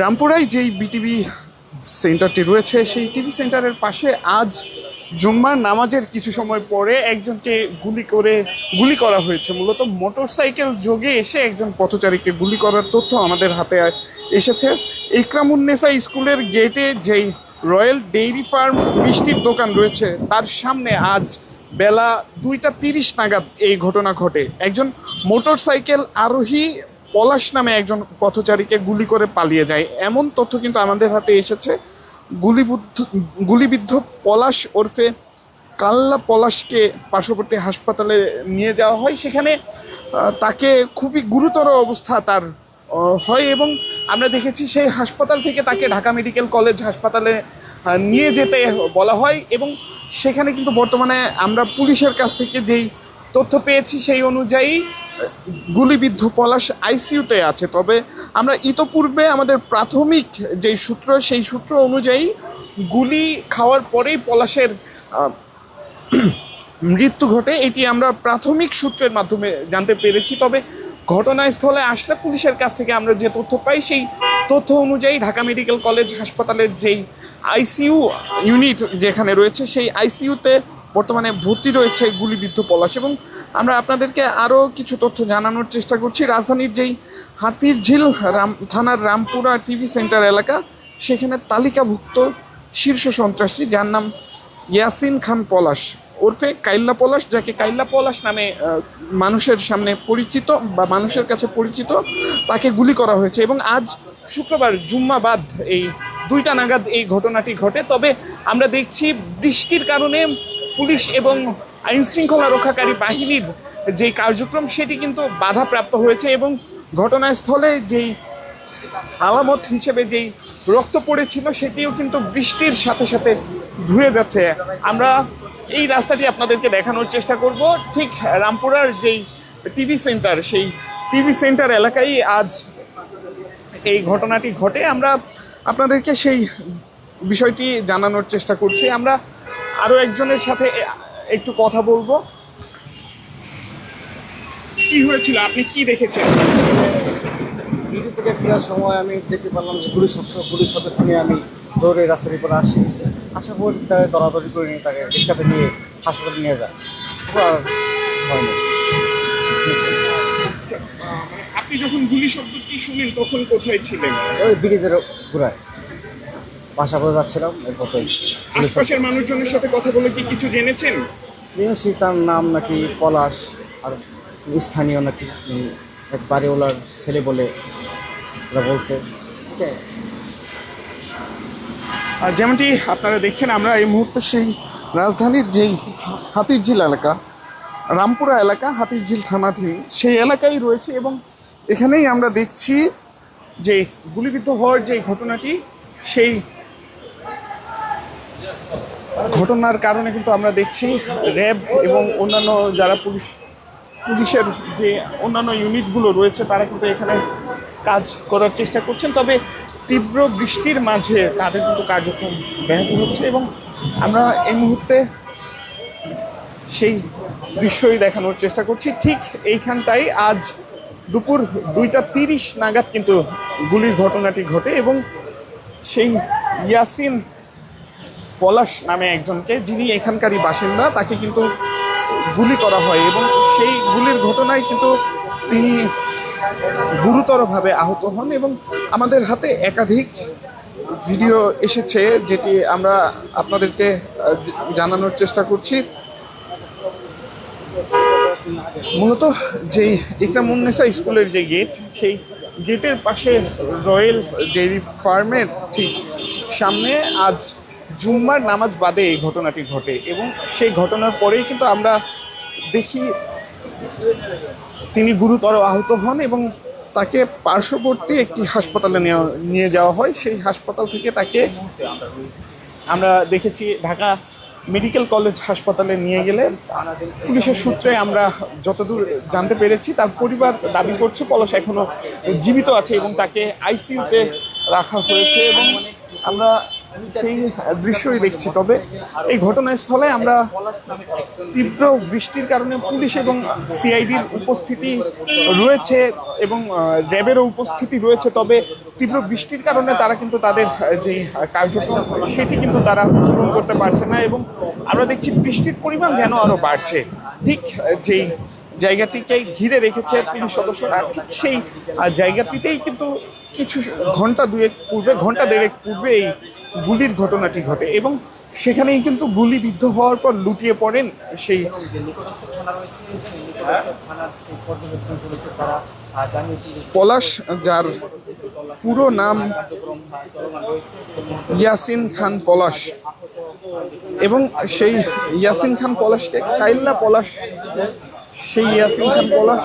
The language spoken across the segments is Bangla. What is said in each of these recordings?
রামপুরায় যেই বিটিভি সেন্টারটি রয়েছে সেই টিভি সেন্টারের পাশে আজ জুম্মার নামাজের কিছু সময় পরে একজনকে গুলি করা হয়েছে। মূলত মোটরসাইকেল যোগে এসে একজন পথচারীকে গুলি করার তথ্য আমাদের হাতে এসেছে। ইকরামুন্নেসা স্কুলের গেটে যেই রয়্যাল ডেইরি ফার্ম মিষ্টির দোকান রয়েছে তার সামনে আজ বেলা 2টা 30 নাগাদ এই ঘটনা ঘটে। একজন মোটরসাইকেল আরোহী পলাশ নামে একজন পথচারীকে গুলি করে পালিয়ে যায়, এমন তথ্য কিন্তু আমাদের হাতে এসেছে। গুলিবিদ্ধ পলাশ ওরফে কাল্লা পলাশকে পার্শ্ববর্তী হাসপাতালে নিয়ে যাওয়া হয়। সেখানে তাকে খুবই গুরুতর অবস্থা তার হয় এবং আমরা দেখেছি সেই হাসপাতাল থেকে তাকে ঢাকা মেডিকেল কলেজ হাসপাতালে নিয়ে যেতে বলা হয় এবং সেখানে কিন্তু বর্তমানে আমরা পুলিশের কাছ থেকে যেই তথ্য পেয়েছি সেই অনুযায়ী গুলিবিদ্ধ পলাশ আইসিইউতে আছে। তবে আমরা ইতোপূর্বে আমাদের প্রাথমিক যেই সূত্র সেই সূত্র অনুযায়ী গুলি খাওয়ার পরেই পলাশের মৃত্যু ঘটে, এটি আমরা প্রাথমিক সূত্রের মাধ্যমে জানতে পেরেছি। তবে ঘটনাস্থলে আসলে পুলিশের কাছ থেকে আমরা যে তথ্য পাই সেই তথ্য অনুযায়ী ঢাকা মেডিকেল কলেজ হাসপাতালের যেই আইসিইউ ইউনিট যেখানে রয়েছে সেই আইসিইউতে বর্তমানে ভর্তি রয়েছে গুলিবিদ্ধ পলাশ। এবং আমরা আপনাদেরকে আরও কিছু তথ্য জানানোর চেষ্টা করছি। রাজধানীর যেই হাতিরঝিল থানার রামপুরা টিভি সেন্টার এলাকা, সেখানে তালিকাভুক্ত শীর্ষ সন্ত্রাসী যার নাম ইয়াসিন খান পলাশ ওরফে কাইল্লা পলাশ, যাকে কাইল্লা পলাশ নামে মানুষের সামনে পরিচিত বা মানুষের কাছে পরিচিত, তাকে গুলি করা হয়েছে। এবং আজ শুক্রবার জুম্মা বাদ এই 2টা নাগাদ এই ঘটনাটি ঘটে। তবে আমরা দেখছি বৃষ্টির কারণে পুলিশ এবং আইনশৃঙ্খলা রক্ষাকারী বাহিনীর যেই কার্যক্রম সেটি কিন্তু বাধাপ্রাপ্ত হয়েছে এবং ঘটনাস্থলে যেই আলামত হিসেবে যেই রক্ত পড়েছিল সেটিও কিন্তু বৃষ্টির সাথে সাথে ধুয়ে যাচ্ছে। আমরা এই রাস্তাটি আপনাদেরকে দেখানোর চেষ্টা করব। ঠিক রামপুরার যেই টিভি সেন্টার সেই টিভি সেন্টার এলাকায় আজ এই ঘটনাটি ঘটে। আমরা আপনাদেরকে সেই বিষয়টি জানানোর চেষ্টা করছি। আমরা আরও একজনের সাথে একটু কথা বলবো। কি হয়েছিল, আপনি কি দেখেছেন? ডিউটি থেকে ফেরার সময় আমি দেখতে পারলাম যে পুলিশ সদস্য নিয়ে আমি দৌড়ে রাস্তার উপরে আসার পর তাকে দরাদরি করে নিয়ে তাকে রিক্সাতে নিয়ে হাসপাতালে নিয়ে যায়। আর হয়নি। আপনি যখন গুলি শব্দটি শুনেন তখন কোথায় ছিলেন? ওই ব্রিজের ঘুরায় বাসা করে যাচ্ছিলাম। এরপর আশপাশের মানুষজনের সাথে কথা বলে কি কিছু জেনেছেন? জেনেছি তার নাম নাকি পলাশ, আর স্থানীয় নাকি এক বাড়িওয়ালার ছেলে বলে ওরা বলছে। আর যেমনটি আপনারা দেখছেন, আমরা এই মুহূর্তে সেই রাজধানীর যেই হাতিরঝিল এলাকা, রামপুরা এলাকা, হাতিরঝিল থানাধীন সেই এলাকায় রয়েছে এবং এখানেই আমরা দেখছি যে গুলিবিদ্ধ হওয়ার যে ঘটনাটি, সেই ঘটনার কারণে কিন্তু আমরা দেখছি র্যাব এবং অন্যান্য যারা পুলিশের যে অন্যান্য ইউনিটগুলো রয়েছে তারা কিন্তু এখানে কাজ করার চেষ্টা করছেন। তবে তীব্র বৃষ্টির মাঝে তাদের কিন্তু কার্যক্রম ব্যাহত হচ্ছে এবং আমরা এই মুহূর্তে সেই দৃশ্যই দেখানোর চেষ্টা করছি। ঠিক এইখানটাই আজ দুপুর 2টা 30 নাগাদ কিন্তু গুলির ঘটনাটি ঘটে এবং সেই ইয়াসিন পলাশ নামে একজনকে, যিনি এখানকারই বাসিন্দা, তাকে কিন্তু গুলি করা হয় এবং সেই গুলির ঘটনায় কিন্তু তিনি গুরুতরভাবে আহত হন এবং আমাদের হাতে একাধিক ভিডিও এসেছে যেটি আমরা আপনাদেরকে জানানোর চেষ্টা করছি। মূলত যেই ইকরামুন্নেসা স্কুলের যে গেট, সেই গেটের পাশে রয়্যাল ডেইরি ফার্মের ঠিক সামনে আজ জুম্মার নামাজ বাদে এই ঘটনাটি ঘটে এবং সেই ঘটনার পরেই কিন্তু আমরা দেখি তিনি গুরুতর আহত হন এবং তাকে পার্শ্ববর্তী একটি হাসপাতালে নিয়ে যাওয়া হয়। সেই হাসপাতাল থেকে তাকে আমরা দেখেছি ঢাকা মেডিকেল কলেজ হাসপাতালে নিয়ে গেলে পুলিশের সূত্রে আমরা যতদূর জানতে পেরেছি তার পরিবার দাবি করছে পলাশ এখনো জীবিত আছে এবং তাকে আইসিইউতে রাখা হয়েছে। এবং আমরা সেই দৃশ্যই দেখছি। তবে এই ঘটনাস্থলে আমরা তীব্র বৃষ্টির কারণে পুলিশ এবং সিআইডির উপস্থিতি রয়েছে এবং র্যাবেরও উপস্থিতি রয়েছে, তবে তীব্র বৃষ্টির কারণে তারা কিন্তু তাদের যে কার্যক্রম সেটি কিন্তু তারা পূরণ করতে পারছে না এবং আমরা দেখছি বৃষ্টির পরিমাণ যেন আরো বাড়ছে। ঠিক যেই জায়গাটিকে ঘিরে রেখেছে পুলিশ সদস্যরা, ঠিক সেই জায়গাটিতেই কিন্তু কিছু ঘন্টা দেড়েক পূর্বে এই গুলির ঘটনাটি ঘটে এবং সেখানেই কিন্তু গুলিবিদ্ধ হওয়ার পর লুটিয়ে পড়েন সেই পলাশ, যার পুরো নাম ইয়াসিন খান পলাশ, এবং সেই ইয়াসিন খান পলাশকে কাইল্লা পলাশ, সেই ইয়াসিন খান পলাশ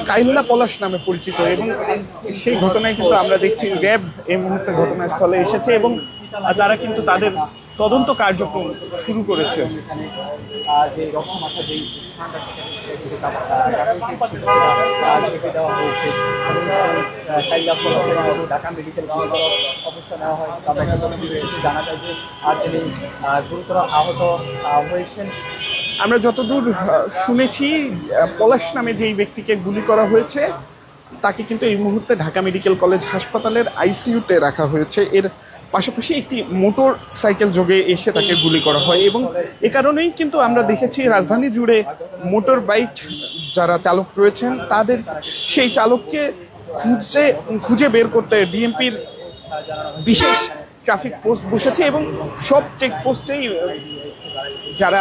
কাইল্লা পলাশ নামে পরিচিত। এবং সেই ঘটনায় কিন্তু আমরা দেখছি র্যাব এই মুহূর্তে ঘটনাস্থলে এসেছে এবং তারা কিন্তু তাদের তদন্ত কার্যক্রম শুরু করেছে। ঢাকা মেডিকেল অবস্থা নেওয়া হয়, জানা যায় যে তিনি গুরুতর আহত হয়েছেন। আমরা যতদূর শুনেছি পলাশ নামে যেই ব্যক্তিকে গুলি করা হয়েছে তাকে কিন্তু এই মুহূর্তে ঢাকা মেডিকেল কলেজ হাসপাতালের আইসিইউতে রাখা হয়েছে। এর পাশাপাশি একটি মোটর সাইকেল যোগে এসে তাকে গুলি করা হয় এবং এ কারণেই কিন্তু আমরা দেখেছি রাজধানী জুড়ে মোটর বাইক যারা চালক রয়েছেন তাদের সেই চালককে খুঁজে বের করতে ডিএমপির বিশেষ ট্রাফিক পোস্ট বসেছে এবং সব চেকপোস্টেই যারা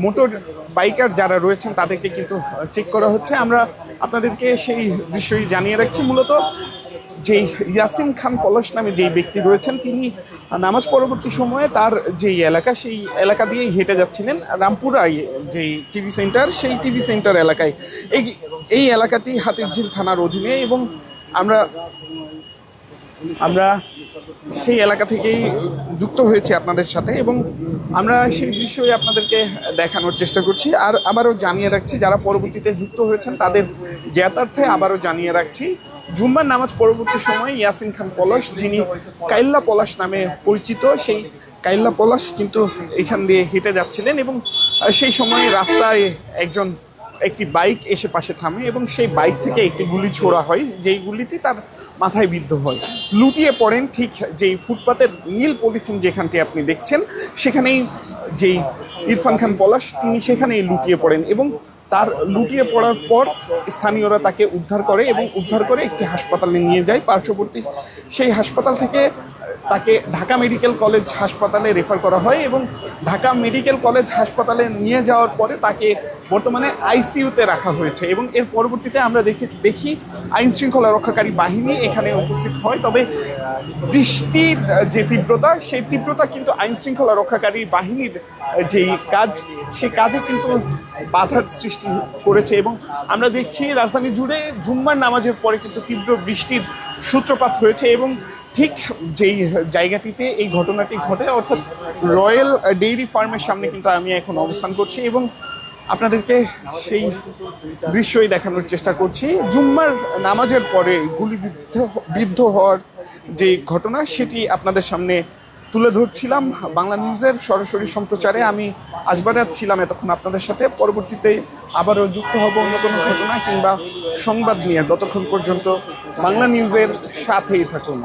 মোটর বাইকার যারা রয়েছেন তাদেরকে কিন্তু চেক করা হচ্ছে। আমরা আপনাদেরকে সেই দৃশ্যই জানিয়ে রাখছি। মূলত যেই ইয়াসিন খান পলাশ নামে যেই ব্যক্তি রয়েছেন তিনি নামাজ পরবর্তী সময়ে তার যেই এলাকা সেই এলাকা দিয়েই হেঁটে যাচ্ছিলেন রামপুরায় যেই টিভি সেন্টার, সেই টিভি সেন্টার এলাকায়। এই এলাকাটি হাতিরঝিল থানার অধীনে এবং আমরা সেই এলাকা থেকেই যুক্ত হয়েছি আপনাদের সাথে এবং আমরা সেই দৃশ্যই আপনাদেরকে দেখানোর চেষ্টা করছি। আর আবারও জানিয়ে রাখছি যারা পরবর্তীতে যুক্ত হয়েছেন তাদের জ্ঞাতার্থে আবারও জানিয়ে রাখছি, জুম্মার নামাজ পরবর্তী সময়ে ইয়াসিন খান পলাশ, যিনি কাইল্লা পলাশ নামে পরিচিত, সেই কাইল্লা পলাশ কিন্তু এখান দিয়ে হেঁটে যাচ্ছিলেন এবং সেই সময় রাস্তায় একটি বাইক এসে পাশে থামে এবং সেই বাইক থেকে একটি গুলি ছোড়া হয়, যেই গুলিটি তার মাথায় বিদ্ধ হয়। লুটিয়ে পড়েন ঠিক যেই ফুটপাতের নীল পলিথিন যেখানটি আপনি দেখছেন সেখানেই যেই ইরফান খান পলাশ তিনি সেখানেই লুটিয়ে পড়েন এবং তার লুটিয়ে পড়ার পর স্থানীয়রা তাকে উদ্ধার করে এবং উদ্ধার করে একটি হাসপাতালে নিয়ে যায়। পার্শ্ববর্তী সেই হাসপাতাল থেকে তাকে ঢাকা মেডিকেল কলেজ হাসপাতালে রেফার করা হয় এবং ঢাকা মেডিকেল কলেজ হাসপাতালে নিয়ে যাওয়ার পরে তাকে বর্তমানে আইসিইউতে রাখা হয়েছে এবং এর পরবর্তীতে আমরা দেখি আইন শৃঙ্খলা রক্ষাকারী বাহিনী এখানে উপস্থিত হয়। তবে বৃষ্টির যে তীব্রতা, সেই তীব্রতা কিন্তু আইন শৃঙ্খলা রক্ষাকারী বাহিনীর যেই কাজ, সে কাজে কিন্তু বাধার সৃষ্টি করেছে এবং আমরা দেখছি রাজধানী জুড়ে জুম্মার নামাজের পরে কিন্তু তীব্র বৃষ্টির সূত্রপাত হয়েছে এবং ঠিক যেই জায়গাটিতে এই ঘটনাটি ঘটে অর্থাৎ রয়্যাল ডেইরি ফার্মের সামনে কিন্তু আমি এখন অবস্থান করছি এবং আপনাদেরকে সেই দৃশ্যই দেখানোর চেষ্টা করছি। জুম্মার নামাজের পরে গুলিবিদ্ধ হওয়ার যে ঘটনা সেটি আপনাদের সামনে তুলে ধরছিলাম বাংলা নিউজের সরাসরি সম্প্রচারে। আমি আজবারাত ছিলাম এতক্ষণ আপনাদের সাথে। পরবর্তীতে আবারও যুক্ত হব অন্য কোনো ঘটনা কিংবা সংবাদ নিয়ে। ততক্ষণ পর্যন্ত বাংলা নিউজের সাথেই থাকুন।